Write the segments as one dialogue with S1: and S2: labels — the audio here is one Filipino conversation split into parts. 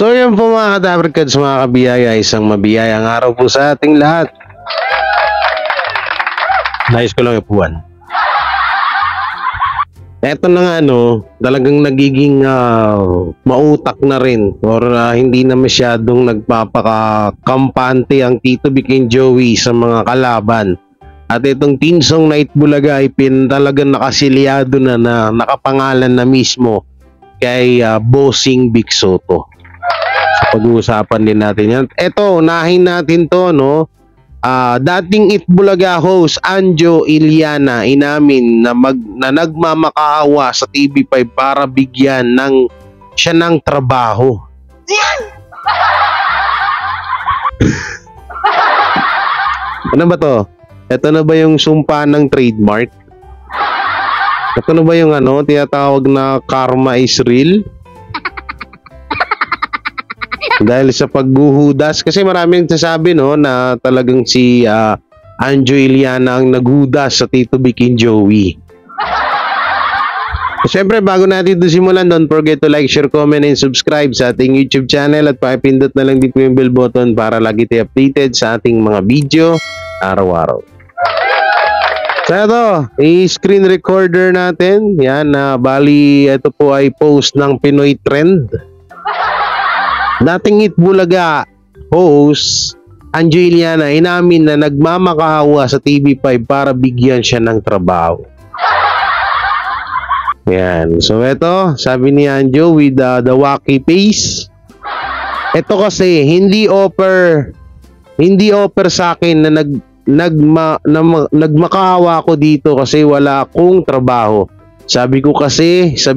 S1: So yun po mga ka-Dabarkads, mga kabiyaya, isang mabiyayang araw po sa ating lahat. Nais ko lang ipuan. Eto na nga talagang nagiging mautak na rin or hindi na masyadong nagpapaka-kampante ang Tito Vic and Joey sa mga kalaban. At itong Tinsong Night Bulaga ay talagang nakasilyado na nakapangalan na mismo kay Bossing Vic Soto. So, pag-uusapan din natin yan. Eto, unahin natin to, dating Itbulaga host Anjo Iliana inamin na nagmamakaawa sa TV5 para bigyan siya ng trabaho. Ano ba to? Ito na ba yung sumpa ng trademark? Ito na ba yung tinatawag na karma is real? Dahil sa pagguhudas, kasi maraming nagsasabi na talagang si Anjo Iliana ang naghudas sa Tito Vic and Joey. Siyempre, bago natin ito simulan, don't forget to like, share, comment, and subscribe sa ating YouTube channel at pakipindot na lang din po yung bell button para lagi tayo updated sa ating mga video araw-araw. So ito, i-screen recorder natin. Yan, bali ito po ay post ng Pinoy Trend. Dating Itbulaga host Anjo Iliana inamin na nagmamakaawa sa TV5 para bigyan siya ng trabaho. Yan. So ito, sabi ni Anjo with the wacky face. Ito kasi hindi offer sa akin na nagmakaawa ako dito kasi wala akong trabaho. Sabi ko kasi sa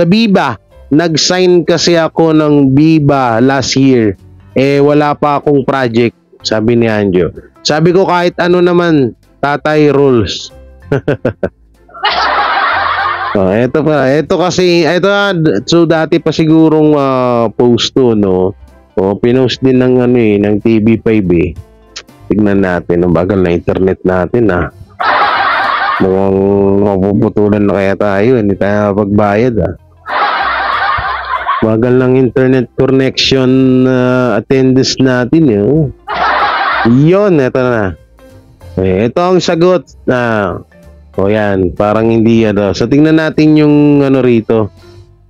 S1: Viva, nag-sign kasi ako ng Viva last year. Wala pa akong project, sabi ni Anjo. Sabi ko kahit ano naman, tatay rules. Ito kasi, so dati pa sigurong post to, pinost din ng ng TV5 eh. Tignan natin, ang bagal na internet natin mukhang mapuputulan na kaya tayo, hindi tayo pagbayad Bagal ng internet connection attendance natin Yun, ito na. Ito ang sagot. Yan, parang hindi So tingnan natin yung rito.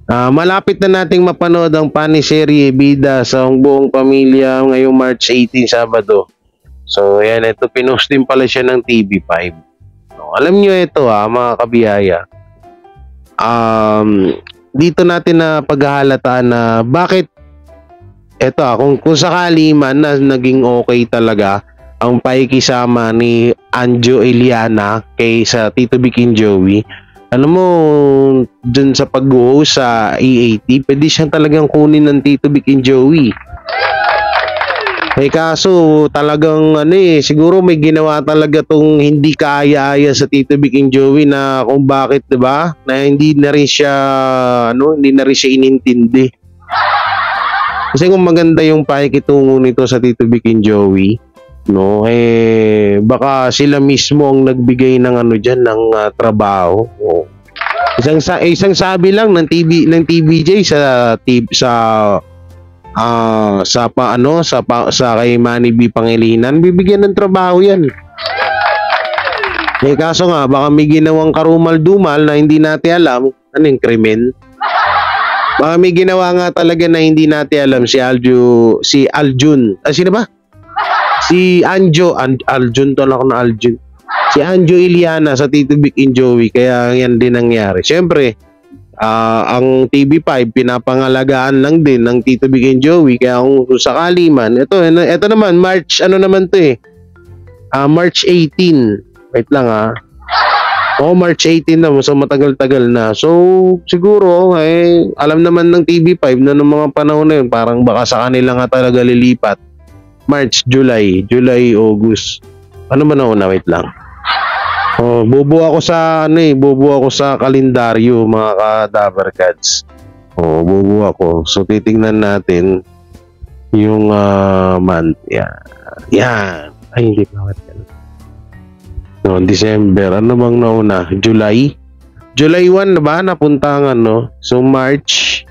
S1: Malapit na nating mapanood ang paniserye Bida sa buong pamilya ngayong March 18, Sabado. So yan, ito pinost din pala siya ng TV5. Alam nyo ito mga kabiyaya. Dito natin na paghahalataan na bakit eto kung sakali man na naging okay talaga ang pakikisama ni Anjo Iliana kay sa Tito Vic and Joey. Alam mo, dun sa pag-host sa EAT, pwede siyang talagang kunin ng Tito Vic and Joey. Kaso talagang siguro may ginawa talaga tong hindi kaaya-aya sa Tito Vic and Joey na kung bakit, 'di ba? Na hindi na rin siya inintindi. Kasi kung maganda yung pakikitungo nito sa Tito Vic and Joey, baka sila mismo ang nagbigay ng ng trabaho. Isang sabi lang ng TVJ sa kay Manny B. Pangilinan, bibigyan ng trabaho yan. Kaso nga, baka may ginawang karumal-dumal na hindi natin alam. Anong krimen? Baka may ginawa nga talaga na hindi natin alam si Aljun. Sino ba? Si Anjo. Aljun to lang ako na Aljun. Si Anjo Iliana sa Tito Vic and Joey. Kaya yan din nangyari. Siyempre, ang TV5 pinapangalagaan lang din ng Tito Vic and Joey, kaya kung sakali man ito naman March March 18. Wait lang March 18 na, so matagal-tagal na. So siguro alam naman ng TV5 na noong mga panahon na yun parang baka sa kanila nga talaga lilipat March, July, August. Ano ba na wait lang. Bubuo ako sa kalendaryo mga ka-Dabarkads. Bubuo ako. So titingnan natin yung month. Yan. Ay, hindi pa December. Ano bang nauna? July 1 na ba napuntangan So March,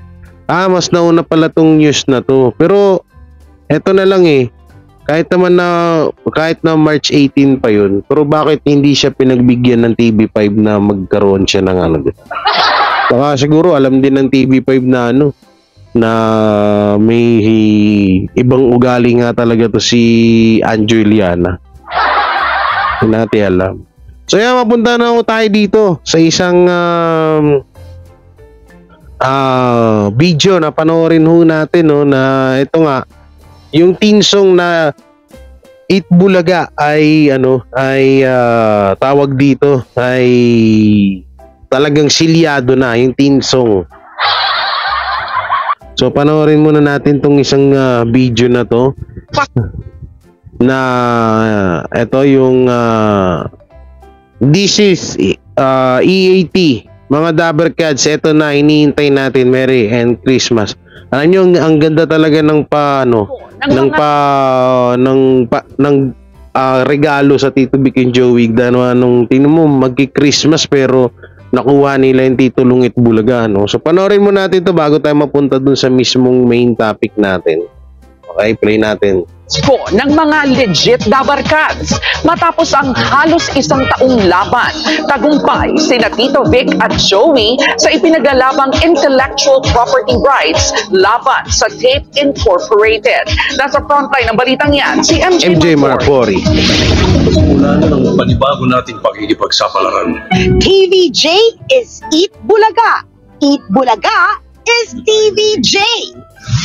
S1: Mas nauna pala tong news na to. Pero eto na lang kahit na March 18 pa yun, pero bakit hindi siya pinagbigyan ng TV5 na magkaroon siya ng ano? Baka siguro alam din ng TV5 na na may ibang ugali nga talaga to si Anjuliana. Hindi natin alam. So yan, mapunta na ako tayo dito sa isang video na panoorin ho natin na ito nga yung teen song na Eat Bulaga ay tawag dito ay talagang silyado na yung teen song. So panoorin muna natin tong isang video na to na ito yung this is EAT. Mga Dabber Cats, eto na, iniintay natin. Merry and Christmas. Alam nyo, ang ganda talaga ng regalo sa Tito Vic and Joey. Nung tingnan mo, magki-Christmas pero nakuha nila yung Tito Lungit Bulaga. So, panoorin mo natin to bago tayo mapunta dun sa mismong main topic natin. Okay, play natin.
S2: Ng mga legit Dabber Cats. Matapos ang halos isang taong laban, tagumpay sina Tito Vic at Joey sa ipinagalabang intellectual property rights laban sa Tape Incorporated. Nasa frontline ng balitang yan, si MJ
S1: Marpori.
S3: Wala na ng panibago nating pakikipagsapalaran.
S4: TVJ is Eat Bulaga. Eat Bulaga is TVJ.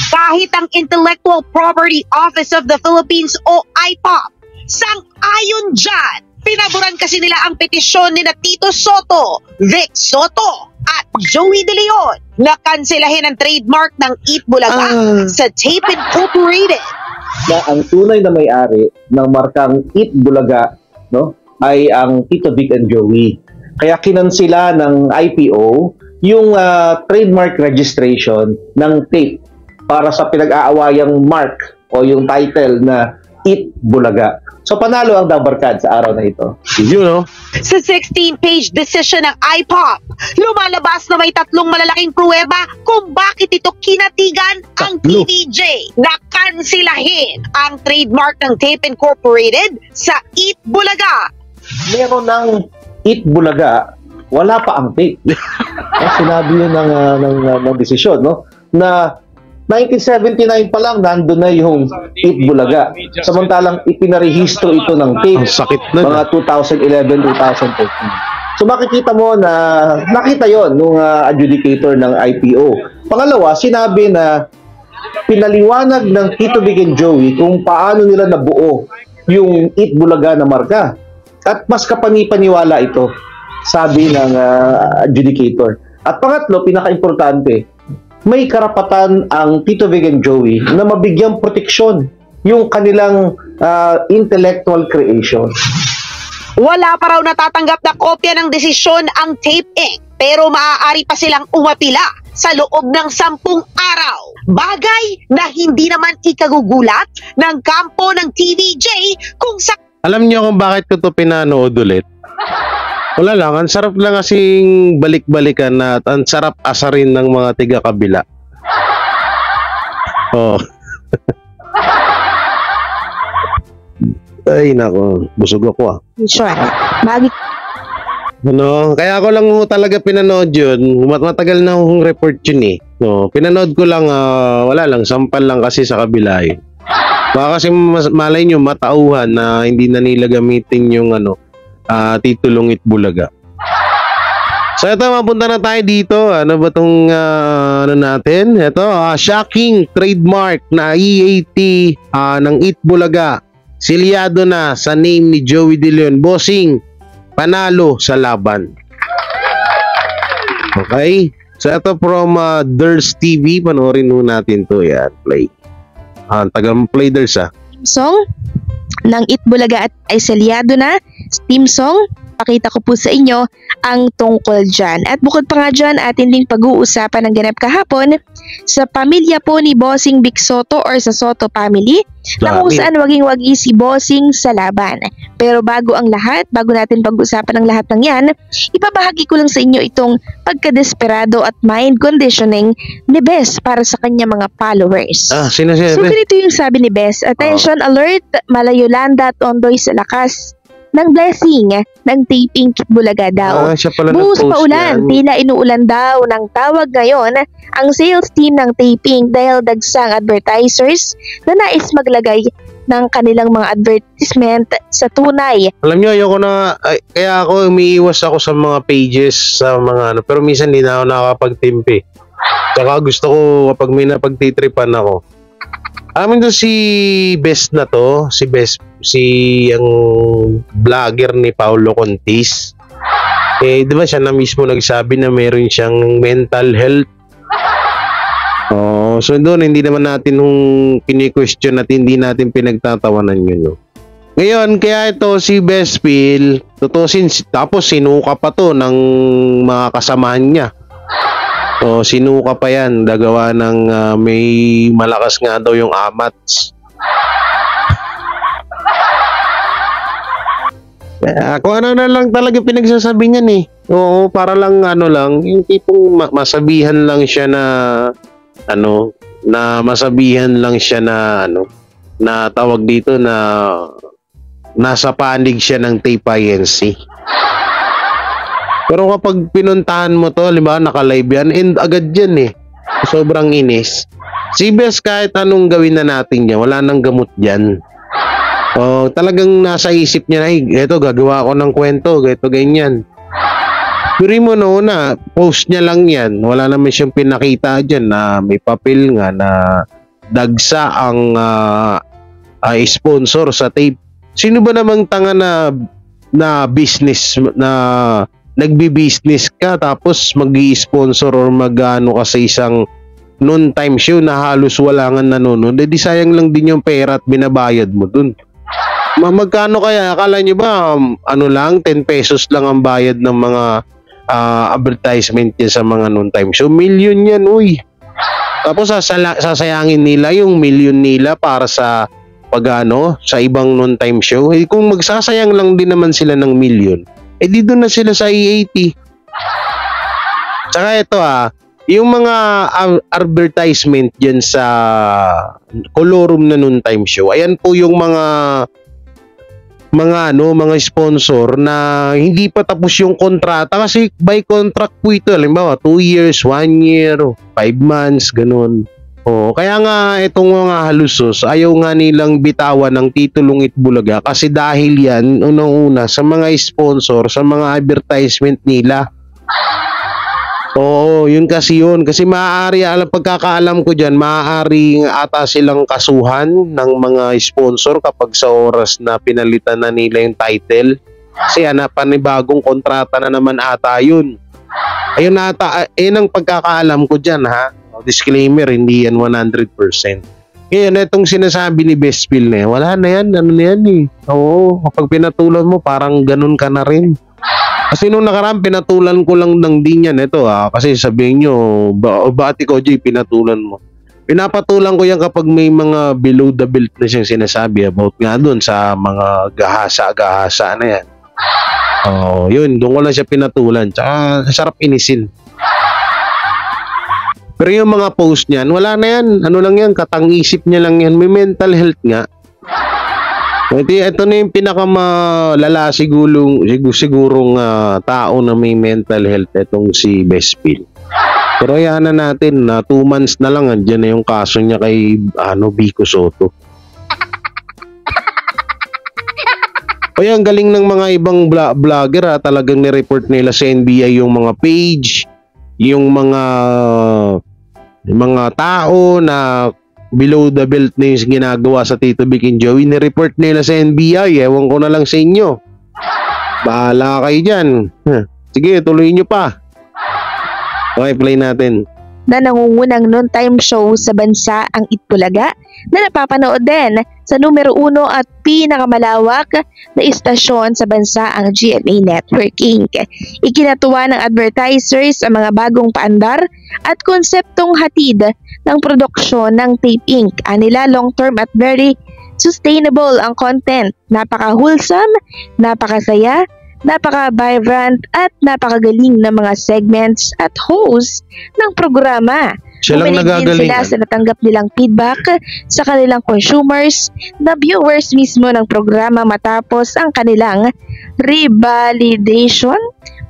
S4: Kahit ang Intellectual Property Office of the Philippines o IPOP, sang-ayon dyan. Pinaboran kasi nila ang petisyon ni na Tito Soto, Vic Soto, at Joey De Leon na kanselahin ang trademark ng Eat Bulaga sa Tape Incorporated.
S5: Na ang tunay na may-ari ng markang Eat Bulaga ay ang Tito Vic and Joey. Kaya kinansila ng IPO yung trademark registration ng tape para sa pinag-aawayang mark o yung title na Eat Bulaga. So panalo ang Dabber Cats sa araw na ito.
S4: Sa 16-page decision ng IPOP, lumalabas na may 3 malalaking pruweba kung bakit ito kinatigan ang TVJ na kansilahin ang trademark ng Tape Incorporated sa Eat Bulaga.
S5: Meron ng Eat Bulaga, wala pa ang tape. Sinabi yun ng desisyon, na 1979 pa lang, nandun na yung Eat Bulaga. Samantalang ipinarehistro ito ng tape.
S1: Ang sakit na.
S5: Mga 2011, 2013. So makikita mo na nakita yon nung adjudicator ng IPO. Pangalawa, sinabi na pinaliwanag ng Tito Vic and Joey kung paano nila nabuo yung Eat Bulaga na marka. At mas kapanipaniwala ito, sabi ng adjudicator. At pangatlo, pinaka-importante, may karapatan ang Tito Vic and Joey na mabigyang proteksyon yung kanilang intellectual creation.
S4: Wala pa raw natatanggap na kopya ng desisyon ang Tape Inc. Pero maaari pa silang umapila sa loob ng 10 araw. Bagay na hindi naman ikagugulat ng kampo ng TVJ kung sa...
S1: Alam niyo kung bakit ko to pinanood ulit? Wala lang, ang sarap lang kasing balik-balikan at ang sarap asarin ng mga tiga-kabila. Oh. Ay, nako, busog ako
S4: Sure.
S1: Kaya ko lang talaga pinanood yun. Matagal na akong report yun No, pinanood ko lang, wala lang, sampal lang kasi sa kabila Baka kasi malay nyo, matauhan na hindi na nila gamitin yung Tito Lungit Bulaga. So ito, mapunta na tayo dito. Ano ba itong natin? Ito, shocking trademark na EAT ng Eat Bulaga. Silyado na sa name ni Joey De Leon. Bossing, panalo sa laban. Okay? So ito from Ders TV. Panoorin mo natin to. Yan, play. Tagang play Ders
S6: Song ng Eat Bulaga at ay selyado na. Team song pakita ko po sa inyo ang tungkol dyan. At bukod pa nga dyan, atin ding pag-uusapan ng ganap kahapon sa pamilya po ni Bossing Vic Soto or sa Soto family na kung saan waging-wagi si Bossing sa laban. Pero bago ang lahat, bago natin pag-usapan ang lahat ng yan, ipabahagi ko lang sa inyo itong pagkadesperado at mind conditioning ni Bes para sa kanya mga followers.
S1: Sino siya?
S6: So ganito yung sabi ni Bes, attention alert, Malayolanda Tondoy sa lakas ng blessing ng taping Bulaga daw.
S1: Siya pala
S6: Buhos
S1: nag-post
S6: pa ulan,
S1: yan.
S6: tila inuulan daw ng tawag ngayon ang sales team ng taping dahil dagsang advertisers na nais maglagay ng kanilang mga advertisement sa tunay.
S1: Alam nyo, ayoko na, kaya ako umiiwas ako sa mga pages, sa mga pero minsan hindi na ako nakakapagtimpi. Tsaka gusto ko kapag may napagtitripan ako. Alam mo si Best na to, si ang vlogger ni Paulo Contis. Di ba siya na mismo nagsabi na meron siyang mental health. So doon hindi naman natin nung kini-question at hindi natin pinagtatawanan yun. No? Ngayon, kaya ito si Best Phil, tapos sinuka pa to ng mga kasamahan niya. Sinuka pa yan, dagawa ng may malakas nga daw yung amats. Kung ano na lang talaga pinagsasabi niyan eh. Oo, para lang yung tipong masabihan lang siya na masabihan lang siya na na tawag dito na nasa panig siya ng tape INC. Pero kapag pinuntahan mo to, halimbawa naka-live yan, end agad yan eh. Sobrang inis. Si Bes kahit anong gawin na natin niya, wala nang gamot dyan. Talagang nasa isip niya na, eto gagawa ko ng kwento, eto ganyan. Pero mo na, post niya lang yan. Wala naman siyang pinakita dyan na may papel nga na dagsa ang sponsor sa tape. Sino ba namang tanga na business na nagbi-business ka tapos mag-i-sponsor or mag-ano ka sa isang non-time show na halos wala nga nanonood, di sayang lang din yung pera at binabayad mo dun. Magkano kaya? Akala nyo ba 10 pesos lang ang bayad ng mga advertisement yan sa mga non-time show? Million yan, uy. Tapos sasayangin nila yung million nila para sa sa ibang non-time show. Kung magsasayang lang din naman sila ng million, dito na sila sa EAT. Tsaka ito yung mga advertisement dyan sa Colorum na noon time show, ayan po yung mga sponsor na hindi pa tapos yung kontrata kasi by contract po ito. Halimbawa 2 years, 1 year, 5 months, ganun. Kaya nga itong mga halusos, ayaw nga nilang bitawan ng titulong Itbulaga kasi dahil yan, unang-una, sa mga sponsor, sa mga advertisement nila. Yun kasi yun. Kasi maaari, pagkakaalam ko dyan, maaari ata silang kasuhan ng mga sponsor kapag sa oras na pinalitan na nila yung title. Kasi panibagong kontrata na naman ata yun. Ayun ata, ang pagkakaalam ko dyan disclaimer, hindi yan 100%. Ngayon, itong sinasabi ni Best Phil na wala na yan, kapag pinatulan mo, parang ganun ka na rin. Kasi nung nakaraan, pinatulan ko lang ng din yan, kasi sabihin nyo, bakit ikaw, Jay, pinatulan mo? Pinapatulan ko yan kapag may mga below the belt na siyang sinasabi about nga dun sa mga gahasa na yan. Yun, doon ko lang siya pinatulan. Tsaka, sarap inisin. Pero yung mga post niyan, wala na yan. Lang yan, katang-isip niya lang yan. May mental health nga. Ito na yung pinakamalala sigurong tao na may mental health, itong si Best Phil. Pero yan na natin, 2 months na lang, andyan na yung kaso niya kay Vico Soto. Ang galing ng mga ibang vlogger talagang nireport nila sa NBI yung mga page, yung mga tao na below the belt na yung ginagawa sa Tito Vic and Joey, ni-report nila sa NBI. Ewan ko na lang sa inyo. Bahala kayo dyan. Sige, tuloy nyo pa. Okay, play natin.
S6: na nangungunang noontime show sa bansa ang Itbulaga na napapanood din sa numero 1 at pinakamalawak na istasyon sa bansa ang GMA Network Inc. Ikinatuwa ng advertisers ang mga bagong paandar at konseptong hatid ng produksyon ng Tape Inc. Anila long-term at very sustainable ang content. Napaka-wholesome, napakasaya, napaka-vibrant at napakagaling na mga segments at hosts ng programa.
S1: Siya lang
S6: Buminig din
S1: nagagaling.
S6: sila sa natanggap nilang feedback sa kanilang consumers na viewers mismo ng programa matapos ang kanilang revalidation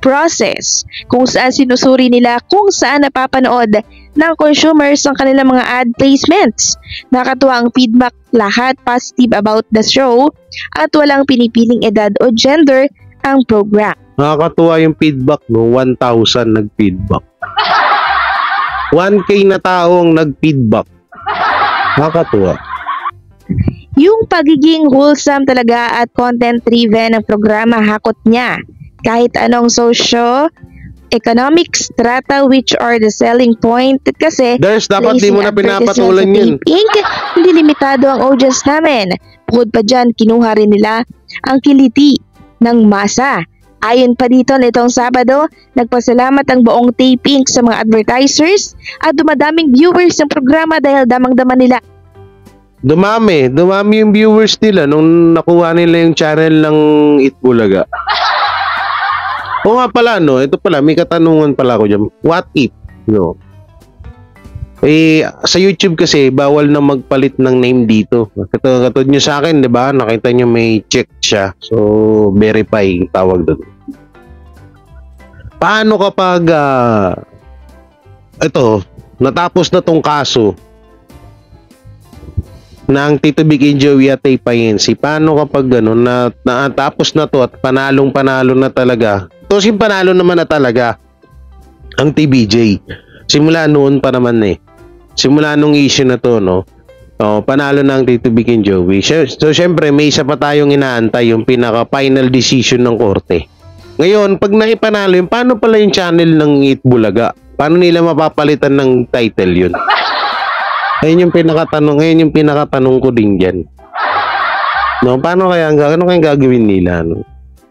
S6: process kung saan sinusuri nila kung saan napapanood ng consumers ang kanilang mga ad placements. Nakatuwa ang feedback, lahat positive about the show at walang pinipiling edad o gender ang program.
S1: Nakakatuwa yung feedback, no? 1,000 nag-feedback. 1K na tao ang nag-feedback. Nakakatuwa.
S6: Yung pagiging wholesome talaga at content-driven ng programa hakot niya. Kahit anong socio-economic strata which are the selling point kasi
S1: Ders, dapat di mo na
S6: placing
S1: pinapatulan
S6: advertisement sa
S1: yun.
S6: Tape Inc., hindi limitado ang audience namin. Bukod pa dyan, kinuha rin nila ang kiliti ng masa. Ayon pa dito nitong Sabado, nagpasalamat ang buong Tape Inc. sa mga advertisers at dumadaming viewers ng programa dahil damang-dama nila
S1: Dumami yung viewers nila nung nakuha nila yung channel ng Itbulaga. O nga pala, no, ito pala, may katanungan pala ako dyan. What if, no? Sa YouTube kasi, bawal na magpalit ng name dito. Katulad nyo sa akin, di ba? Nakita nyo may check siya. So, verify, tawag doon. Paano kapag, natapos na tong kaso, ng Tito Vic and Joey at Tay Payensi, paano kapag gano'n na natapos na to at panalong-panalo na talaga? To panalo naman na talaga ang TVJ. Simula noon pa naman Simula nung issue na to, no? Panalo na ang Tito Vic and Joey. So, syempre, may isa pa tayong inaantay, yung pinaka-final decision ng korte. Ngayon, pag naipanalo yun, paano pala yung channel ng Itbulaga? Paano nila mapapalitan ng title yun? Ayun yung pinakatanong ko din dyan. No, paano ano kayang gagawin nila, no?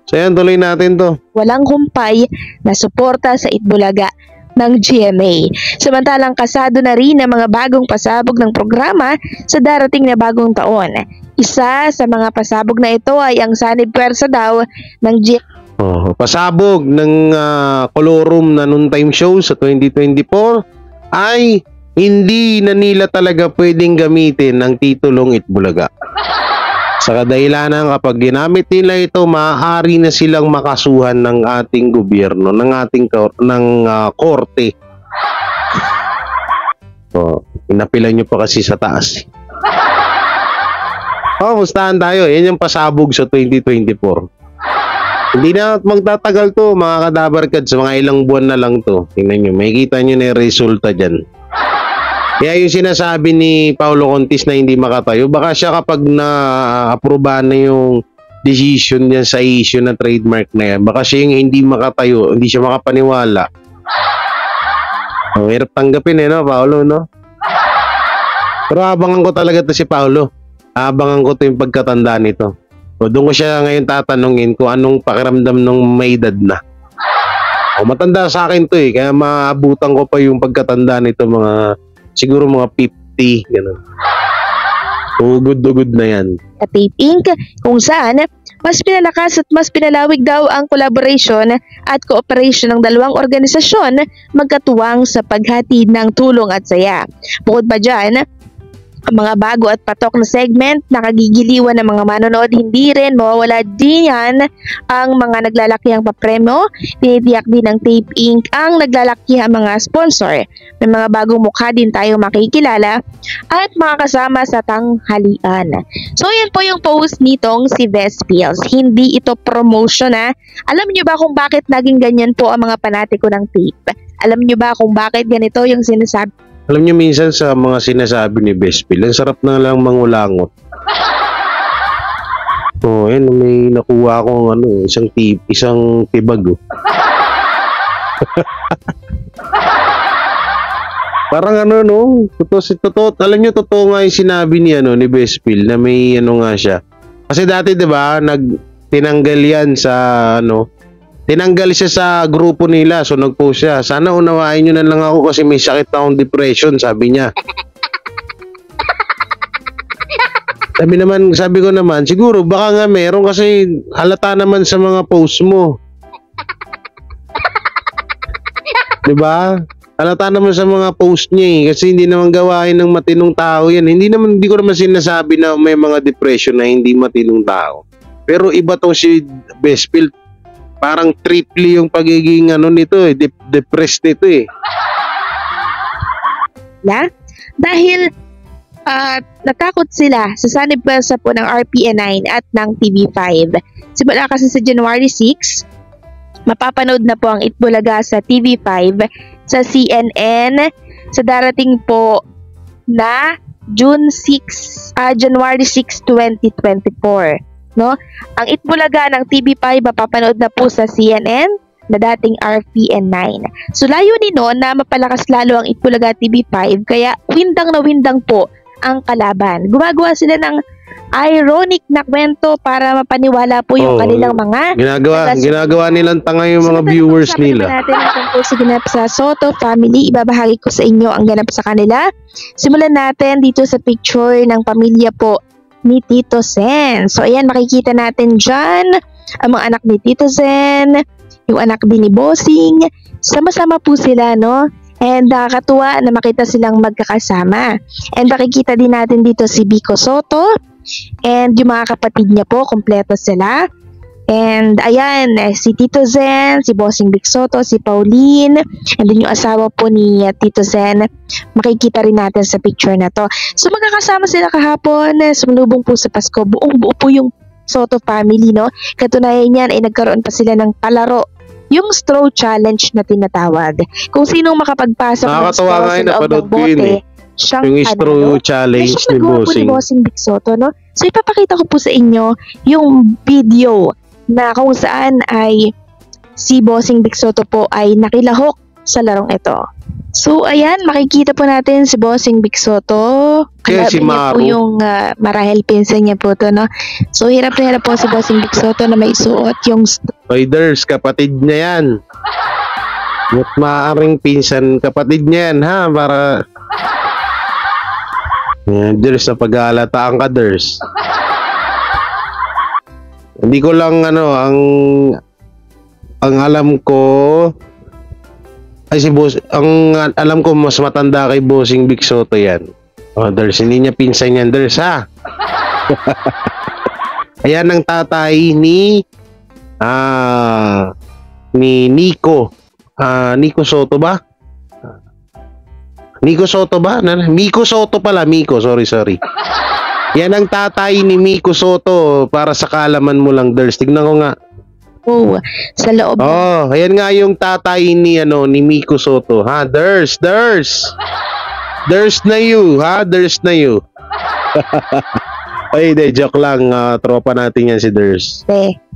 S1: So yan, tuloy natin to.
S6: walang humpay na suporta sa Itbulaga ng GMA. Samantalang kasado na rin ang mga bagong pasabog ng programa sa darating na bagong taon. Isa sa mga pasabog na ito ay ang sanib pwersa daw ng
S1: Pasabog ng Colorum na noontime show sa 2024 ay hindi na nila talaga pwedeng gamitin ang titulong Itbulaga. Sa kadahilanan, kapag ginamit nila ito, maaari na silang makasuhan ng ating gobyerno, ng ating korte. Inapilan nyo pa kasi sa taas. Mustahan tayo. Yan yung pasabog sa 2024. Hindi na magtatagal to, mga kadabarkad, sa mga ilang buwan na lang to. Tingnan nyo, makikita nyo na yung resulta dyan. Kaya yung sinasabi ni Paulo Contis na hindi makatayo, baka siya kapag na-aprobahan na yung decision niya sa issue na trademark na yan, baka siya yung hindi makatayo, hindi siya makapaniwala. Hirap tanggapin no, Paulo, no? Pero abangan ko talaga to si Paulo. Abangan ko to yung pagkatanda nito. Doon ko siya ngayon tatanungin kung anong pakiramdam ng may edad na. Matanda sa akin to kaya maabutan ko pa yung pagkatanda nito siguro mga 50, gano'n. Ugod-ugod na yan.
S6: At Tape Inc. kung saan mas pinalakas at mas pinalawig daw ang collaboration at cooperation ng dalawang organisasyon magkatuwang sa paghatid ng tulong at saya. Bukod pa dyan, ang mga bago at patok na segment nakagigiliwan ng mga manonood, hindi rin mawawala din yan ang mga naglalakihang papremyo. Tinitiyak din ng Tape Inc. ang naglalakihang mga sponsor. May mga bagong mukha din tayo makikilala at mga kasama sa tanghalian. So yan po yung post nitong si Vespils. Hindi ito promotion Alam nyo ba kung bakit naging ganyan po ang mga panatiko ng Tape? Alam nyo ba kung bakit ganito yung sinasabi?
S1: Alam niyo minsan sa mga sinasabi ni Vespil, ang sarap na lang mangulangot. Yan, may nakuha akong isang tibag. Parang ano, no? Totoo, alam nyo, totoo nga yung sinabi ni, ni Bespil na may nga siya. Kasi dati, di ba, tinanggal yan sa, tinanggal siya sa grupo nila. So, nag-post siya. Sana unawain nyo na lang ako kasi may sakit akong depression, sabi niya. Sabi ko naman, siguro, baka nga meron kasi halata naman sa mga post mo. Diba? Halata naman sa mga post niya kasi hindi naman gawain ng matinong tao yan. Hindi ko naman sinasabi na may mga depression na hindi matinong tao. Pero iba to si Bespil, parang triple yung pagiging nito depressed nito
S6: Dahil natakot sila sa sanib bansa po ng RPN9 at ng TV5. Simula kasi sa January 6, mapapanood na po ang Itbulaga sa TV5, sa CNN, sa darating po na January 6, 2024. No? Ang Itbulaga ng TV5 mapapanood na po sa CNN na dating RPN9. So layunin nun na mapalakas lalo ang Itbulaga TV5 kaya windang na windang po ang kalaban. Gumagawa sila ng ironic na kwento para mapaniwala po yung kanilang mga
S1: ginagawa nilang tanga yung mga viewers nila.
S6: Natin ang tungkol sa ganap sa Soto family, ibabahagi ko sa inyo ang ganap sa kanila. Simulan natin dito sa picture ng pamilya po ni Tito Sen. So ayan, makikita natin dyan ang mga anak ni Tito Sen, yung anak din ni Bossing. Sama-sama po sila, no? And nakakatuwa na makita silang magkakasama. And makikita din natin dito si Biko Soto and yung mga kapatid niya po, kompleto sila. And ayan, si Tito Zen, si Bossing Vic Soto, si Pauline, and then yung asawa po ni Tito Zen, makikita rin natin sa picture na to. So magkakasama sila kahapon, sumalubong po sa Pasko, buong-buo po yung Soto family, no? Katunayan niyan ay nagkaroon pa sila ng palaro, yung straw challenge na tinatawag. Kung sinong makapagpasok ng straw sa loob ng bote, siyang
S1: yung straw challenge ni Bossing.
S6: Bossing Vic Soto, no? So ipapakita ko po sa inyo yung video na kung saan ay si Bossing Vic Soto po ay nakilahok sa larong ito. So ayan, makikita po natin si Bossing Vic Soto.
S1: Kaya si Maru.
S6: Po yung marahil pinsan niya po to, no? So hirap na hirap po si Bossing Vic Soto na may suot yung
S1: Riders, kapatid niya yan. At maaaring pinsan, kapatid niya yan, ha? Para Ders na pag-aalataan ka, Ders. Hindi ko lang ang alam ko ay si Boss, ang alam ko mas matanda kay Bossing Vic Soto yan. Ders, hindi niya pinsan yan, Ders, ha? Ayan ang tatay ni Nico. Nico Soto ba? Nico Soto ba? Miko Soto pala. Miko, sorry. Yan ang tatay ni Miko Soto. Para sa kalaman mo lang, Ders. Tignan ko nga.
S6: Sa loob.
S1: Ayan nga yung tatay ni Miko Soto. Ha, Ders. Ders na you, ha? Ders na you. Ay, joke lang. Tropa natin yan si Ders.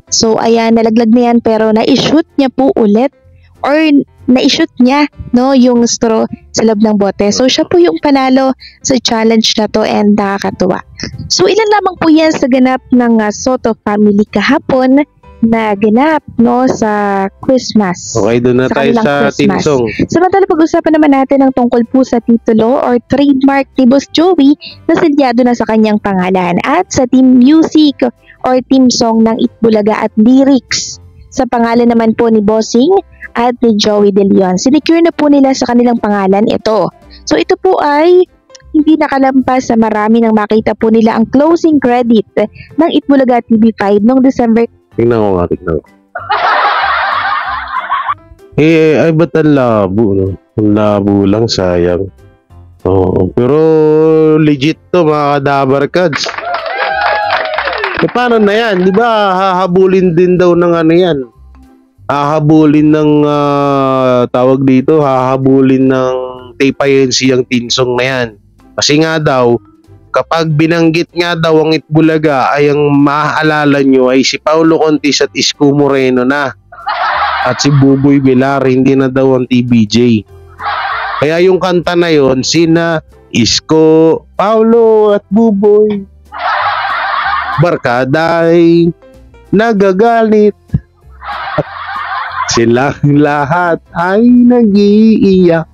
S6: So ayan, nalaglag na yan pero na-shoot niya po ulit or na-shoot niya, no, yung straw sa loob ng bote. So siya po yung panalo sa challenge na to and nakakatuwa. So ilan lamang po yan sa ganap ng Soto family kahapon na ganap, no, sa Christmas.
S1: Okay, doon na tayo sa team song.
S6: Samantala, pag-usapan naman natin ang tungkol po sa titulo or trademark ni Boss Joey na selyado na sa kanyang pangalan at sa team music or team song ng Itbulaga at lyrics sa pangalan naman po ni Bossing at ni Joey De Leon. Sinecure na po nila sa kanilang pangalan ito. So ito po ay hindi nakalampas sa marami nang makita po nila ang closing credit ng Itbulaga TV5 noong December.
S1: Tingnan ko. Ay ba't ang labo, no? Ang labo lang, sayang. Pero legit to, mga Dabarkads. Paano na yan? Di ba hahabulin din daw ng yan? Hahabulin ng tawag dito, hahabulin ng Tapayensi ang tinsong na yan. Kasi nga daw, kapag binanggit nga daw ang Itbulaga ay ang maaalala nyo ay si Paulo Contis at Isko Moreno na. At si Buboy Villar, hindi na daw ang TBJ. Kaya yung kanta na yon, sina Isko, Paulo at Buboy, barkada ay nagagalit. Silang lahat ay nag-iiyak.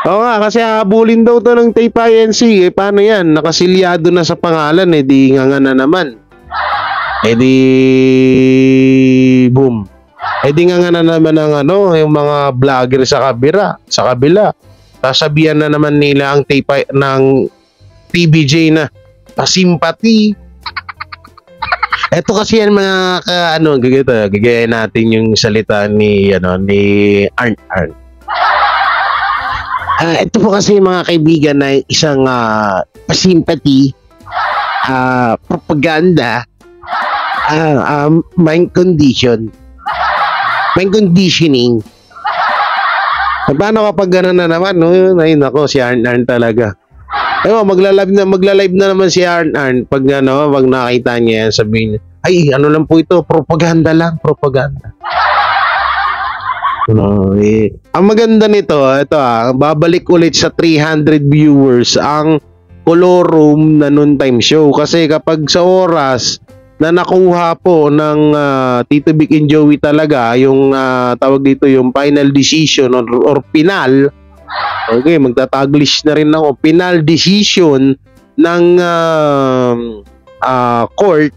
S1: Oo nga, kasi habulin daw to ng Tape INC. Paano yan? Nakasilyado na sa pangalan, di nga na naman. Di boom. Di nga na naman ng yung mga vlogger sa kabila. Sasabihan na naman nila ang tape ng TBJ na pasimpati. Ito kasi yan mga gagaya natin yung salita ni Arn. Ito po kasi mga kaibigan na isang pasimpati, propaganda, mind conditioning. Paano kapag gano'n na naman, no? Ay nako, si Arn talaga. Magla-live na naman si Arn pag nakita niya yan, sabihin niya, ay ano lang po ito, propaganda lang, propaganda. Ang maganda nito, ito babalik ulit sa 300 viewers ang Color Room na noontime show, kasi kapag sa oras na nakuha po ng Tito Vic and Joey talaga yung tawag dito yung final decision or final. Okay, magtataglish na rin ako. Final decision ng court,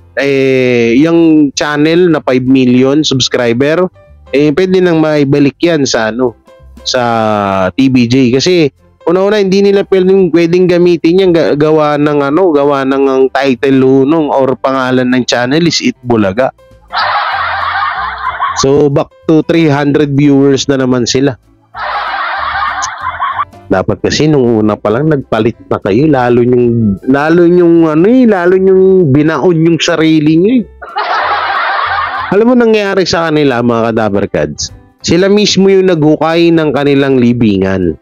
S1: yung channel na 5 million subscriber, pwede nang maibalik yan sa sa TBJ, kasi una-una hindi nila pwedeng gamitin yan gawa ng ang title or pangalan ng channel is Eat Bulaga. So back to 300 viewers na naman sila. Dapat kasi nung una pa lang nagpalit na kayo, lalo yung binaon yung sarili niyo. Alam mo nangyari sa kanila mga Kadabarkads? Sila mismo yung naghukay ng kanilang libingan.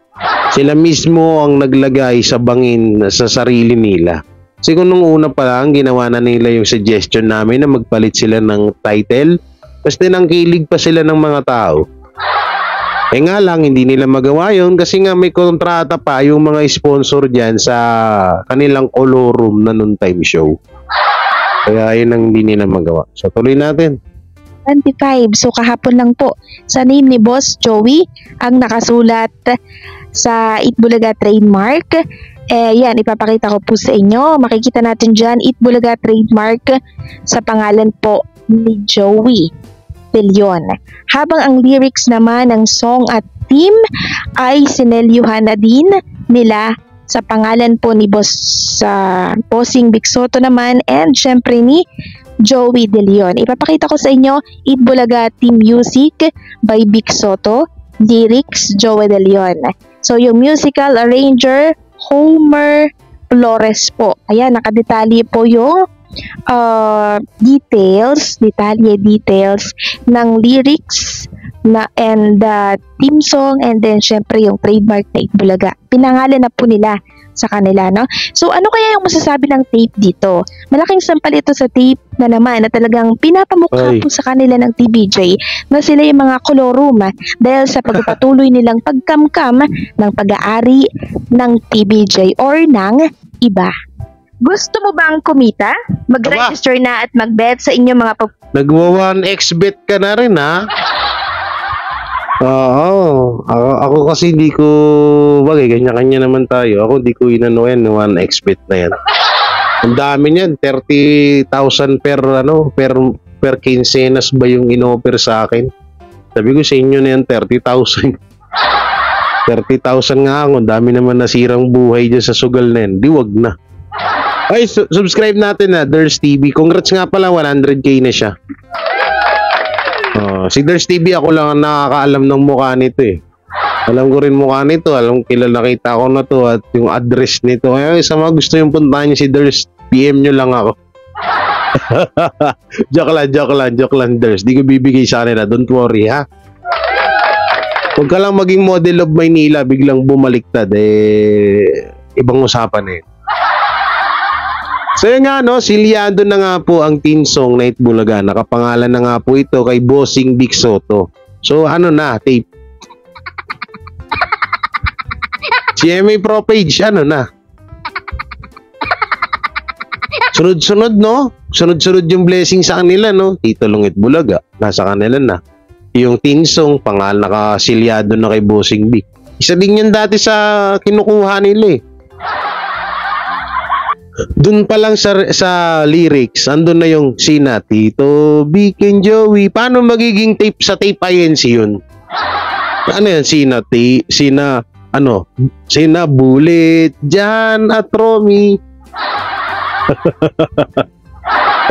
S1: Sila mismo ang naglagay sa bangin sa sarili nila. Kasi kung nung una pa lang ginawa na nila yung suggestion namin na magpalit sila ng title, tapos dinangkilig pa sila ng mga tao. Nga lang, hindi nila magawa yun kasi nga may kontrata pa yung mga sponsor dyan sa kanilang Color Room na noontime show. Kaya yun ang hindi nila magawa. So tuloy natin.
S6: 25. So kahapon lang po sa name ni Boss Joey ang nakasulat sa Eat Bulaga trademark. Yan, ipapakita ko po sa inyo. Makikita natin dyan, Eat Bulaga trademark sa pangalan po ni Joey Billion. Habang ang lyrics naman ng song at theme ay sinelyuhan na din nila sa pangalan po ni Bossing Bicsoto naman and syempre ni Joey De Leon. Ipapakita ko sa inyo, Eat Bulaga Team Music by Bicsoto, lyrics Joey De Leon. So yung musical arranger Homer Flores po. Ayan, nakadetalye po yung details ng lyrics and theme song, and then syempre yung trademark na Eat Bulaga. Pinangalan na po nila sa kanila, no? So ano kaya yung masasabi ng tape dito? Malaking sampal ito sa tape na naman na talagang pinapamukha po sa kanila ng TBJ na sila yung mga Color Room dahil sa pagpapatuloy nilang pagkamkam ng pag-aari ng TBJ or ng iba. Gusto mo bang kumita? Mag-register na at mag-bet sa inyong mga
S1: Nagwa-1xbet ka na rin, ha? Oo. Ako kasi hindi ko, bagay, kanya-kanya naman tayo. Ako hindi ko inano yan, 1xbet na yan. Ang dami niyan, 30,000 per quincenas ba yung in-offer sa akin? Sabi ko sa inyo na yan, 30,000. 30,000 nga ako, ang dami naman nasirang buhay dyan sa sugal na yan. Di wag na. Ay, subscribe natin na Ders TV. Congrats nga pala, 100k na siya. Si Ders TV, ako lang ang nakakaalam ng mukha nito eh. Alam ko rin mukha nito, kilala kita ko na to at yung address nito. Kaya sa mga gusto yung puntahan niyo si Ders, PM nyo lang ako. joke lang Ders. Di ko bibigay sa kanila, don't worry ha. Huwag ka lang maging model of Maynila, biglang bumaliktad, ibang usapan eh. So yun nga no, silyado na nga po ang Tinsong na Itbulaga. Nakapangalan na nga po ito kay Bossing Vic Soto. So ano na, tape. GMA Pro Page, ano na. Sunod-sunod no? Sunod-sunod yung blessing sa kanila no? Tito Long Itbulaga, nasa kanila na. Yung Tinsong, pangalan nakasilyado na kay Bossing Vic. Isa din yan dati sa kinukuha nila eh. Doon pa lang sa lyrics, andun na yung sina Tito Vic and Joey. Paano magiging tape sa tape INC yun? Ano yan? Sina Bullet, Jan at Romy.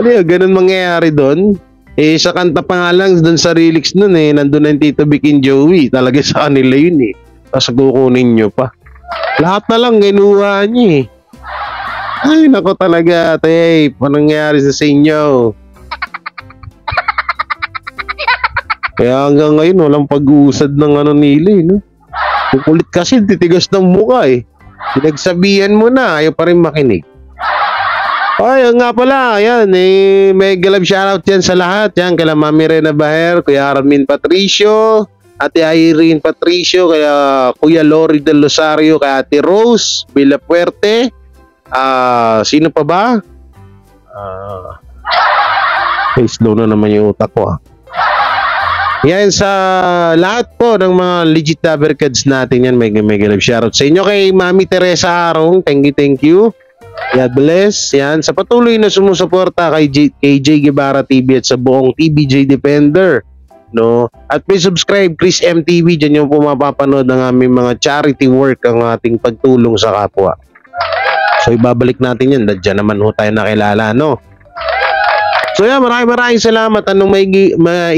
S1: Ano yun? Ganun mangyayari doon? Eh, sa kanta pa nga lang, doon sa lyrics nun eh, nandun na yung Tito Vic and Joey. Talaga sa kanila yun eh. Tapos kukunin nyo pa. Lahat na lang, ginuha nyo eh. Ay, nako talaga, tape. Anong nangyari sa inyo? Kaya hanggang ngayon, walang pag-uusad ng ano nila, no? Kukulit kasi, titigas ng mukha, eh. Pinagsabihan mo na, ayaw pa rin makinig. Ay, nga pala, yan, eh, mega love shoutout yan sa lahat. Yan, kala Mami Rena Baher, Kuya Armin Patricio, Ate Irene Patricio, kaya Kuya Lori Del Rosario, kaya Ate Rose Villapuerte. Sino pa ba? Slow na naman yung utak ko. Yan sa lahat po ng mga legit Dabarkads natin yan. Mega love shoutout sa inyo. Kay Mami Teresa Arong, thank you. God bless. Yan sa patuloy na sumusuporta kay KJ Guevara TV at sa buong TBJ Defender, no? At please subscribe Chris MTV, diyan yung po mapapanood ng aming mga charity work, ang ating pagtulong sa kapwa. So ibabalik natin yan, dyan naman ho tayo nakilala, no? So yan, maraming salamat. Anong may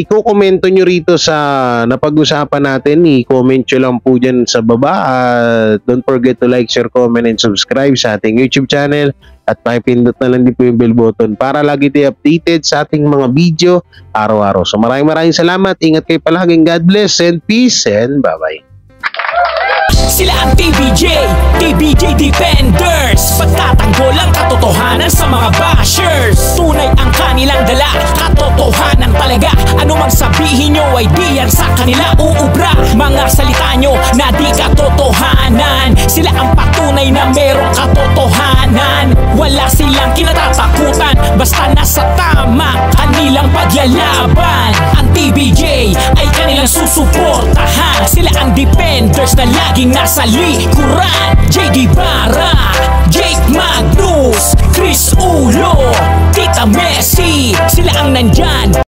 S1: iko-komento nyo rito sa napag-usapan natin, i-comment nyo lang po dyan sa baba. Don't forget to like, share, comment, and subscribe sa ating YouTube channel. At pakipindot na lang din po yung bell button para lagi tayo updated sa ating mga video araw-araw. So maraming salamat. Ingat kayo palaging. God bless and peace and bye-bye.
S7: Sila ang TBJ Defenders. Pagtatanggol ang katotohanan sa mga bashers. Tunay ang kanilang dala, katotohanan talaga. Ano mang sabihin nyo ay di yan sa kanila uubra. Mga salita nyo na di katotohanan. Sila ang patunay na merong katotohanan. Wala silang kinatatakutan, basta nasa tama kanilang pagyalaban. Ang TBJ ay kanilang susuportahan. Sila ang defenders na laging nasa likuran. JD Barra, Jake Magnus, Chris Ulo, Tita Messi, sila ang nandyan.